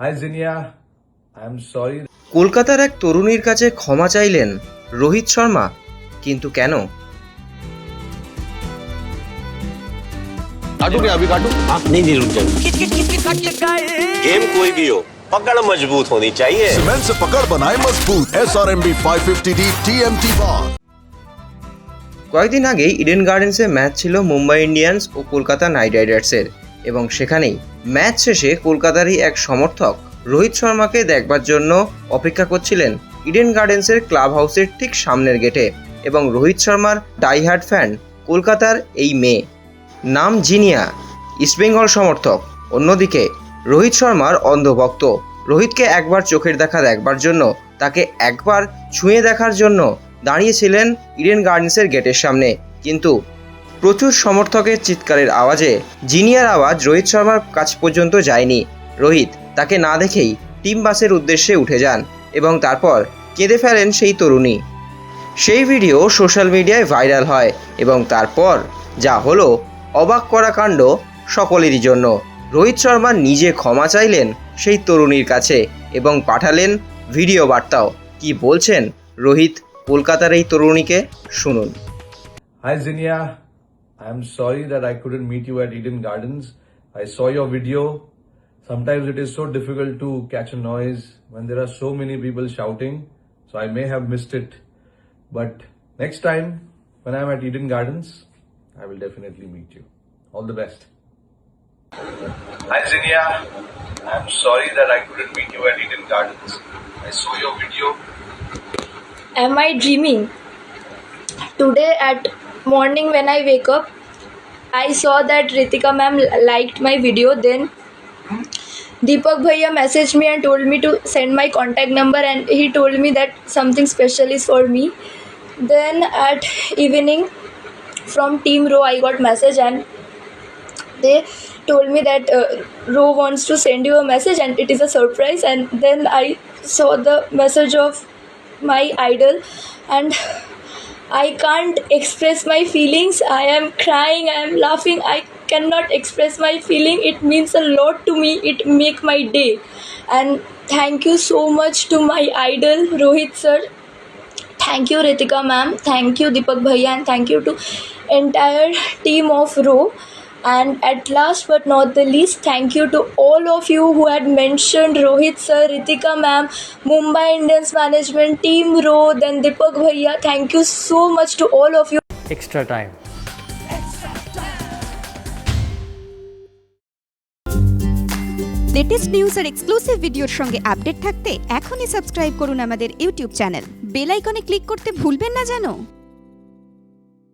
Hi Zinia, I'm sorry. কলকাতার এক তরুণীর কাছে ক্ষমা চাইলেন রোহিত শর্মা, কিন্তু কেন? काटू क्या अभी काटू? आप नहीं रुक जाओ। गेम कोई भी हो, पकड़ मजबूत होनी चाहिए। सीमेंट से पकड़ बनाए मजबूत। SRMB 550D TMT bar। কয়েকদিন আগেই ইডেন গার্ডেন্সে ম্যাচ ছিল মুম্বাই ইন্ডিয়ান্স ও কলকাতা নাইট রাইডার্সের, এবং সেখানেই ম্যাচ শেষে কলকাতারই এক সমর্থক রোহিত শর্মাকে দেখবার জন্য অপেক্ষা করছিলেন ইডেন গার্ডেন্সের ক্লাব হাউসের ঠিক সামনের গেটে। এবং রোহিত শর্মার ডাইহার্ড ফ্যান কলকাতার এই মেয়ে, নাম জিনিয়া, ইস্টবেঙ্গল সমর্থক। অন্যদিকে রোহিত শর্মার অন্ধভক্ত। রোহিতকে একবার চোখের দেখা দেখবার জন্য, তাকে একবার ছুঁয়ে দেখার জন্য দাঁড়িয়েছিলেন ইডেন গার্ডেন্সের গেটের সামনে। কিন্তু প্রচুর সমর্থকের চিৎকারের আওয়াজে জিনিয়ার আওয়াজ রোহিত শর্মার কাছ পর্যন্ত যায়নি। রোহিত তাকে না দেখেই টিম বাসের উদ্দেশ্যে উঠে যান এবং তারপর কেঁদে ফেলেন সেই তরুণী। সেই ভিডিও সোশ্যাল মিডিয়ায় ভাইরাল হয় এবং তারপর যা হলো অবাক করা কাণ্ড সকলেরই জন্য। রোহিত শর্মা নিজে ক্ষমা চাইলেন সেই তরুণীর কাছে এবং পাঠালেন ভিডিও বার্তাও। কি বলছেন রোহিত কলকাতার এই তরুণীকে শুনুন। Hi Zinia, I'm sorry that I couldn't meet you at Eden Gardens. I saw your video. Sometimes it is so difficult to catch a noise when there are so many people shouting, so I may have missed it. But next time when I'm at Eden Gardens, I will definitely meet you. All the best. Hi Zinia, I'm sorry that I couldn't meet you at Eden Gardens. I saw your video. Am I dreaming? Today at morning when I wake up, I saw that Ritika ma'am liked my video. Then Deepak bhaiya messaged me and told me to send my contact number, and he told me that something special is for me. Then at evening from Team Row I got message, and they told me that Row wants to send you a message and it is a surprise. And then I saw the message of my idol, and I can't express my feelings. I am crying, I am laughing, I cannot express my feeling. It means a lot to me, it make my day. And thank you so much to my idol Rohit sir, thank you Ritika ma'am, thank you Deepak bhaiya, and thank you to entire team of Row. And at last but not the least, thank you to all of you who had mentioned Rohit sir, Ritika ma'am, Mumbai Indians management, Team Row, then Deepak bhaiya. Thank you so much to all of you. Extra time. Latest news আর exclusive ভিডিওর সঙ্গে update থাকতে এখনই subscribe করুন আমাদের YouTube channel. Bell আইকনে click করতে ভুলবেন না যেন।